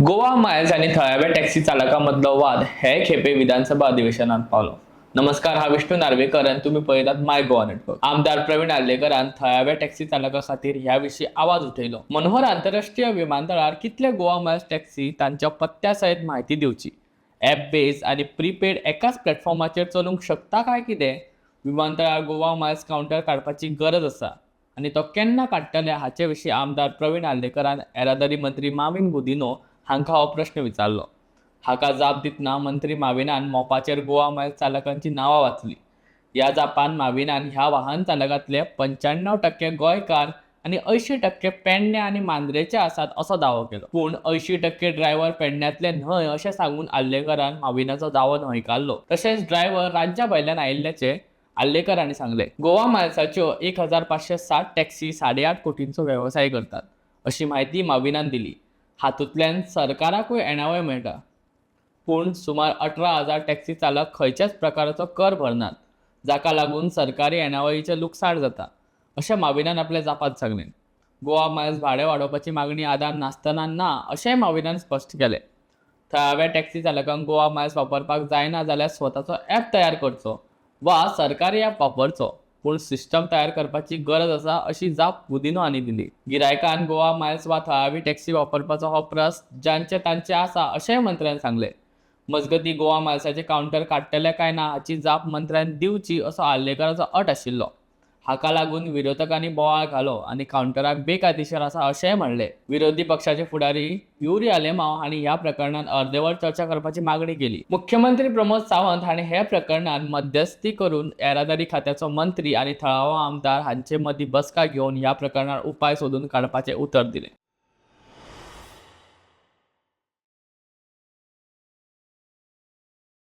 Goa Miles आणि थळाव्या taxi चालकांमधलो वाद हे खेपे विधानसभा अधिवेशनात पावलो। नमस्कार, हा विष्णू नार्वेकर आणि तुम्ही पळयतात माय गोवा नेटवर्क। आमदार प्रवीण आर्लेकरान थळाव्या टॅक्सी चालकां खातीर ह्या विशीं आवाज उठयलो। मनोहर आंतरराष्ट्रीय विमानतळार कितले गोवा मायल्स टॅक्सी तांच्या पत्त्या सयत म्हायती दिवची, ॲप बेस आणि प्रीपेड एकाच प्लॅटफॉर्माचेर चलूंक शकता काय कितें, विमानतळार गोवा मायल्स काउंटर काडपाची गरज आसा आणि तो केन्ना काडटले हाचे विशीं आमदार प्रवीण आर्लेकरान येरादारी मंत्री माविन गुदिन्हो हांकां हो प्रश्न विचारलो। हाका जाप दितना मंत्री माविनान मोपाचेर गोवा मायल्स चालकांची नांवां वाचली। ह्या जापान माविनान ह्या वाहन चालकांतले 95% गोंयकार आणि 80% पेडणे आणि मांद्रेचे आसात असो दावो केलो। पूण 80% ड्रायव्हर पेडण्यातले न्हय अशें सांगून आर्लेकरान माविनाचो दावो न्हयकारलो। तशेंच ड्रायव्हर राज्या भायल्यान आयिल्ल्याचे आर्लेकरांनी सांगले। गोवा मायल्साच्यो 1560 टॅक्सी 8.5 कोटींचो वेवसाय करतात अशी माहिती माविनान दिली। हातूंतल्यान सरकाराकूय येणावळ मेळटा, पूण सुमार 18,000 टॅक्सी चालक खंयच्याच प्रकाराचो कर भरनात, जाका लागून सरकारी येणावळीचें लुकसाण जाता अशें माविनान आपल्या जापांत सांगलें। गोवा मायल्स भाडें वाडोवपाची मागणी आदार नासतना ना अशेंय माविनान स्पश्ट केलें। थळाव्या टॅक्सी चालकांक गोवा मायल्स वापरपाक जायना जाल्यार स्वताचो ॲप तयार करचो वा सरकारी ॲप वापरचो, पूण सिस्टम तयार करपाची गरज आसा अशी जाप गुदिन्हो हांणी दिली। गिरायकान गोवा मायल्स वा थळावी टॅक्सी वापरपाचो हो प्रस्न जांचे तांचे आसा अशेंय मंत्र्यान सांगलें। मजगतीं गोवा मायल्साचे काउंटर काडटले काय ना हाची जाप मंत्र्यान दिवची असो आर्लेकराचो अट आशिल्लो। हाका लागून विरोधकांनी बोवाळ घालो आनी काउंटराक बेकायदेशीर आसा अशेंय म्हणलें। विरोधी पक्षाचे फुडारी युरी आलेमांव हांणी ह्या प्रकरणात अर्देवर चर्चा करपाची मागणी केली। मुख्यमंत्री प्रमोद सावंत हांणी हे प्रकरणात मध्यस्थी करून येरादारी खात्याचो मंत्री आनी थळावो आमदार हांचे मदीं बसका घेवन ह्या प्रकरणार उपाय सोदून काडपाचें उतर दिलें।